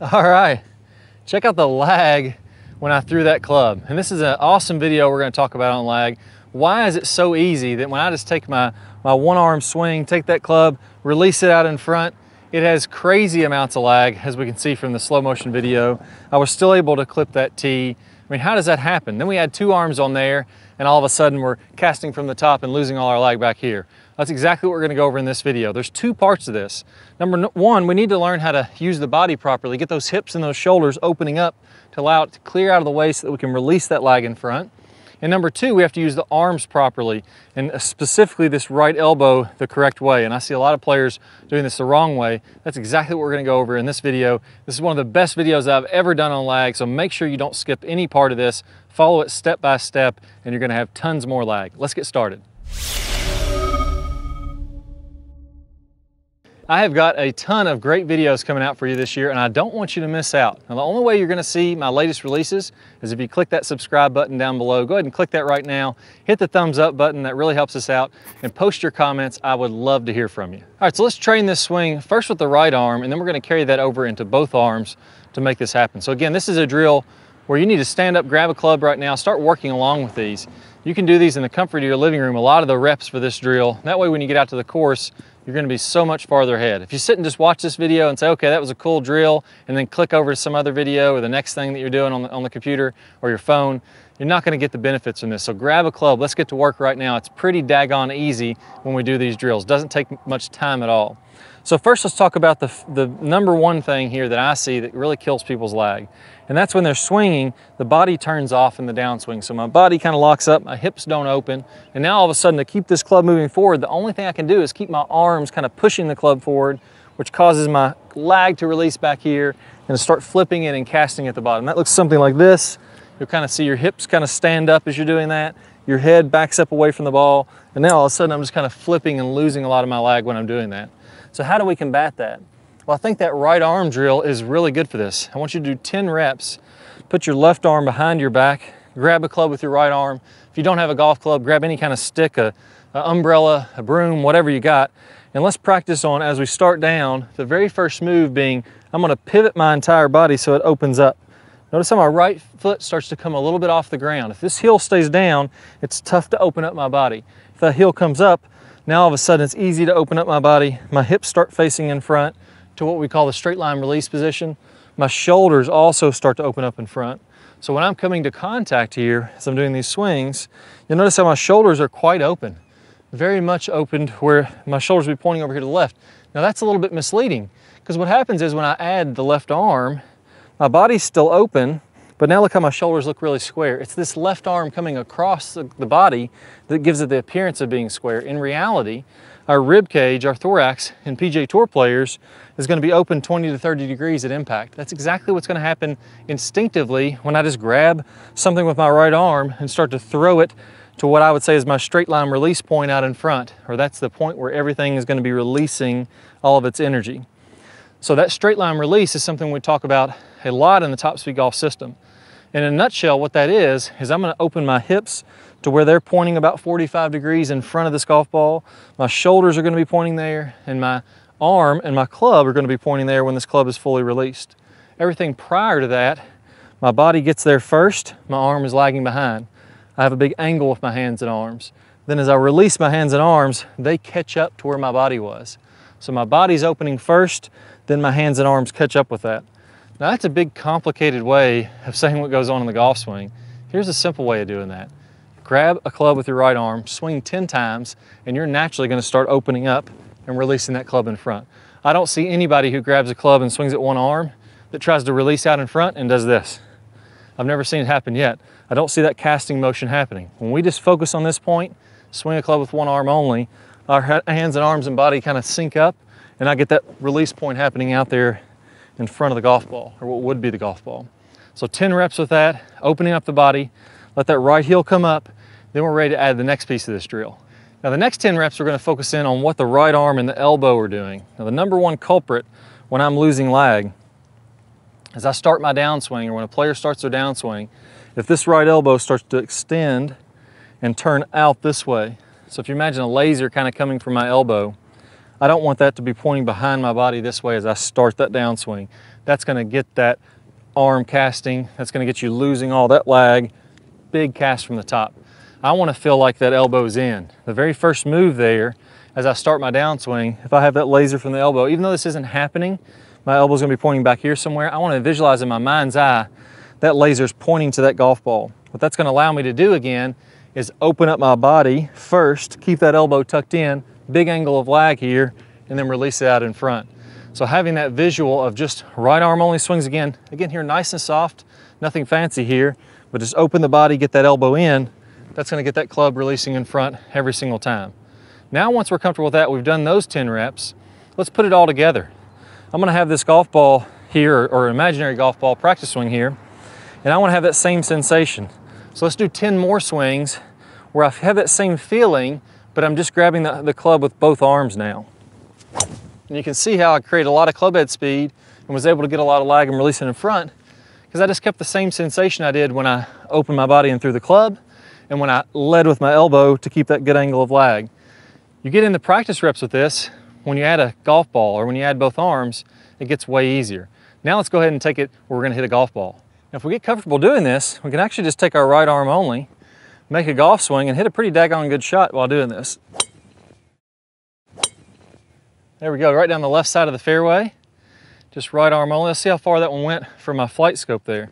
All right, check out the lag when I threw that club. And this is an awesome video we're going to talk about on lag. Why is it so easy that when I just take my one arm swing, take that club, release it out in front, it has crazy amounts of lag, as we can see from the slow motion video. I was still able to clip that tee. I mean, how does that happen? Then we had two arms on there, and all of a sudden we're casting from the top and losing all our lag back here. That's exactly what we're gonna go over in this video. There's two parts to this. Number one, we need to learn how to use the body properly, get those hips and those shoulders opening up to allow it to clear out of the way so that we can release that lag in front. And number two, we have to use the arms properly, and specifically this right elbow the correct way. And I see a lot of players doing this the wrong way. That's exactly what we're gonna go over in this video. This is one of the best videos I've ever done on lag, so make sure you don't skip any part of this. Follow it step by step, and you're gonna have tons more lag. Let's get started. I have got a ton of great videos coming out for you this year, and I don't want you to miss out. Now, the only way you're gonna see my latest releases is if you click that subscribe button down below. Go ahead and click that right now. Hit the thumbs up button, that really helps us out, and post your comments. I would love to hear from you. All right, so let's train this swing first with the right arm, and then we're gonna carry that over into both arms to make this happen. So again, this is a drill where you need to stand up, grab a club right now, start working along with these. You can do these in the comfort of your living room, a lot of the reps for this drill. That way when you get out to the course, you're gonna be so much farther ahead. If you sit and just watch this video and say, okay, that was a cool drill, and then click over to some other video or the next thing that you're doing on the computer or your phone, you're not gonna get the benefits from this. So grab a club, let's get to work right now. It's pretty daggone easy when we do these drills. Doesn't take much time at all. So first let's talk about the number one thing here that I see that really kills people's lag. And that's when they're swinging, the body turns off in the downswing. So my body kind of locks up, my hips don't open. And now all of a sudden to keep this club moving forward, the only thing I can do is keep my arms kind of pushing the club forward, which causes my lag to release back here and to start flipping it and casting at the bottom. That looks something like this. You'll kind of see your hips kind of stand up as you're doing that. Your head backs up away from the ball. And now all of a sudden I'm just kind of flipping and losing a lot of my lag when I'm doing that. So how do we combat that? Well, I think that right arm drill is really good for this. I want you to do 10 reps. Put your left arm behind your back, grab a club with your right arm. If you don't have a golf club, grab any kind of stick, a umbrella, a broom, whatever you got. And let's practice on, as we start down, the very first move being, I'm gonna pivot my entire body so it opens up. Notice how my right foot starts to come a little bit off the ground. If this heel stays down, it's tough to open up my body. If that heel comes up, now all of a sudden it's easy to open up my body. My hips start facing in front to what we call the straight line release position. My shoulders also start to open up in front. So when I'm coming to contact here, as I'm doing these swings, you'll notice how my shoulders are quite open, very much opened where my shoulders will be pointing over here to the left. Now that's a little bit misleading, because what happens is when I add the left arm, my body's still open, but now look how my shoulders look really square. It's this left arm coming across the body that gives it the appearance of being square. In reality, our rib cage, our thorax in PGA Tour players is going to be open 20 to 30 degrees at impact. That's exactly what's going to happen instinctively when I just grab something with my right arm and start to throw it to what I would say is my straight line release point out in front, or that's the point where everything is going to be releasing all of its energy. So that straight line release is something we talk about a lot in the Top Speed Golf system. In a nutshell, what that is I'm going to open my hips to where they're pointing about 45 degrees in front of this golf ball. My shoulders are going to be pointing there, and my arm and my club are going to be pointing there when this club is fully released. Everything prior to that, my body gets there first, my arm is lagging behind. I have a big angle with my hands and arms. Then as I release my hands and arms, they catch up to where my body was. So my body's opening first, then my hands and arms catch up with that. Now that's a big complicated way of saying what goes on in the golf swing. Here's a simple way of doing that. Grab a club with your right arm, swing 10 times, and you're naturally going to start opening up and releasing that club in front. I don't see anybody who grabs a club and swings it one arm that tries to release out in front and does this. I've never seen it happen yet. I don't see that casting motion happening. When we just focus on this point, swing a club with one arm only, our hands and arms and body kind of sync up, and I get that release point happening out there in front of the golf ball, or what would be the golf ball. So 10 reps with that, opening up the body, let that right heel come up, then we're ready to add the next piece of this drill. Now the next 10 reps, we're going to focus in on what the right arm and the elbow are doing. Now the number one culprit when I'm losing lag, as I start my downswing, or when a player starts their downswing, if this right elbow starts to extend and turn out this way. So if you imagine a laser kind of coming from my elbow, I don't want that to be pointing behind my body this way as I start that downswing. That's gonna get that arm casting. That's gonna get you losing all that lag. Big cast from the top. I wanna feel like that elbow's in. The very first move there, as I start my downswing, if I have that laser from the elbow, even though this isn't happening, my elbow's gonna be pointing back here somewhere, I wanna visualize in my mind's eye that laser's pointing to that golf ball. What that's gonna allow me to do again is open up my body first, keep that elbow tucked in, big angle of lag here, and then release it out in front. So having that visual of just right arm only swings again here nice and soft, nothing fancy here, but just open the body, get that elbow in, that's gonna get that club releasing in front every single time. Now, once we're comfortable with that, we've done those 10 reps, let's put it all together. I'm gonna have this golf ball here, or imaginary golf ball practice swing here, and I wanna have that same sensation. So let's do 10 more swings where I have that same feeling, but I'm just grabbing the club with both arms now. And you can see how I created a lot of club head speed and was able to get a lot of lag and release it in front, because I just kept the same sensation I did when I opened my body and threw the club, and when I led with my elbow to keep that good angle of lag. You get into practice reps with this, when you add a golf ball or when you add both arms, it gets way easier. Now let's go ahead and take it where we're gonna hit a golf ball. Now if we get comfortable doing this, we can actually just take our right arm only, make a golf swing and hit a pretty daggone good shot while doing this. There we go, right down the left side of the fairway. Just right arm only. Let's see how far that one went from my flight scope there.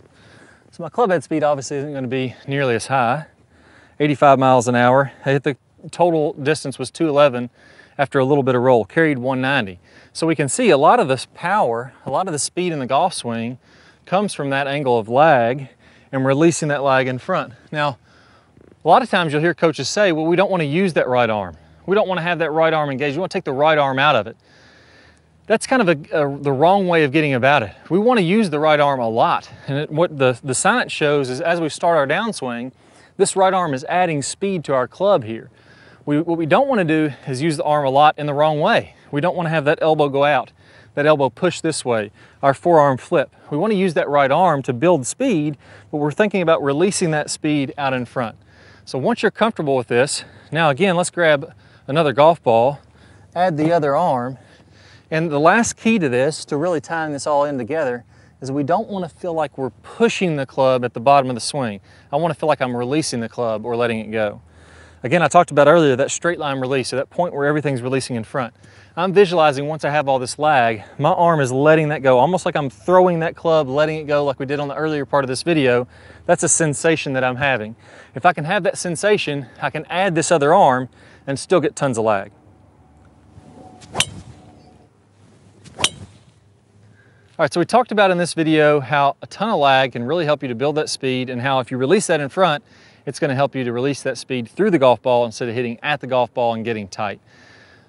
So my club head speed obviously isn't gonna be nearly as high. 85 miles an hour. I hit the total distance was 211 after a little bit of roll, carried 190. So we can see a lot of this power, a lot of the speed in the golf swing comes from that angle of lag and releasing that lag in front. Now, a lot of times you'll hear coaches say, well, we don't want to use that right arm. We don't want to have that right arm engaged. We want to take the right arm out of it. That's kind of the wrong way of getting about it. We want to use the right arm a lot. And what the science shows is as we start our downswing, this right arm is adding speed to our club here. What we don't want to do is use the arm a lot in the wrong way. We don't want to have that elbow go out, that elbow push this way, our forearm flip. We want to use that right arm to build speed, but we're thinking about releasing that speed out in front. So once you're comfortable with this, now again, let's grab another golf ball, add the other arm, and the last key to this, to really tying this all in together, is we don't want to feel like we're pushing the club at the bottom of the swing. I want to feel like I'm releasing the club or letting it go. Again, I talked about earlier that straight line release, so that point where everything's releasing in front. I'm visualizing once I have all this lag, my arm is letting that go, almost like I'm throwing that club, letting it go like we did on the earlier part of this video. That's a sensation that I'm having. If I can have that sensation, I can add this other arm and still get tons of lag. All right, so we talked about in this video how a ton of lag can really help you to build that speed, and how if you release that in front, it's going to help you to release that speed through the golf ball instead of hitting at the golf ball and getting tight.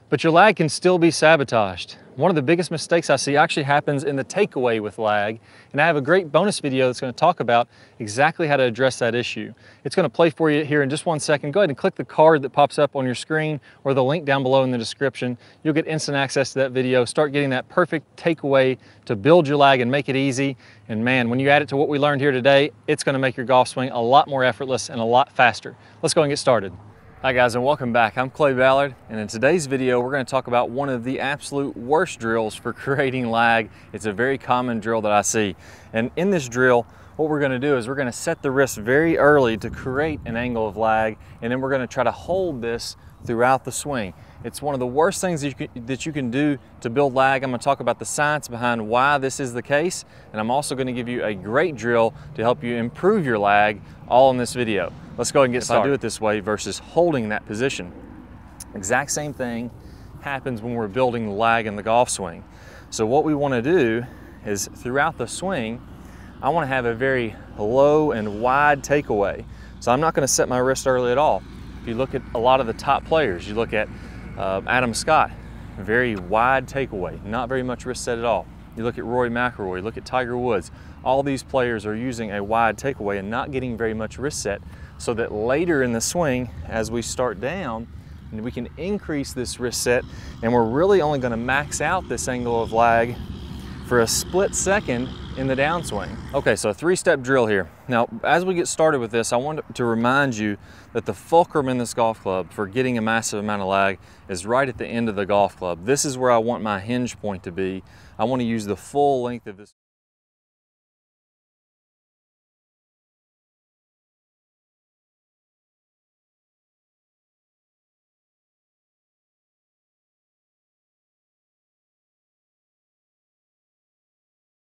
But your lag can still be sabotaged. One of the biggest mistakes I see actually happens in the takeaway with lag, and I have a great bonus video that's going to talk about exactly how to address that issue. It's going to play for you here in just 1 second. Go ahead and click the card that pops up on your screen or the link down below in the description. You'll get instant access to that video. Start getting that perfect takeaway to build your lag and make it easy. And man, when you add it to what we learned here today, it's going to make your golf swing a lot more effortless and a lot faster. Let's go and get started. Hi guys, and welcome back. I'm Ballard, and in today's video we're going to talk about one of the absolute worst drills for creating lag. It's a very common drill that I see, and in this drill what we're going to do is we're going to set the wrist very early to create an angle of lag, and then we're going to try to hold this throughout the swing. It's one of the worst things that you can do to build lag. I'm going to talk about the science behind why this is the case, and I'm also going to give you a great drill to help you improve your lag, all in this video. Let's go ahead and get started. If I do it this way versus holding that position, exact same thing happens when we're building lag in the golf swing. So what we want to do is throughout the swing, I want to have a very low and wide takeaway. So I'm not going to set my wrist early at all. If you look at a lot of the top players, you look at Adam Scott, very wide takeaway, not very much wrist set at all. You look at Rory McIlroy, you look at Tiger Woods, all these players are using a wide takeaway and not getting very much wrist set, so that later in the swing, as we start down, we can increase this wrist set, and we're really only going to max out this angle of lag for a split second in the downswing. Okay, so a 3-step drill here. Now, as we get started with this, I want to remind you that the fulcrum in this golf club for getting a massive amount of lag is right at the end of the golf club. This is where I want my hinge point to be. I want to use the full length of this.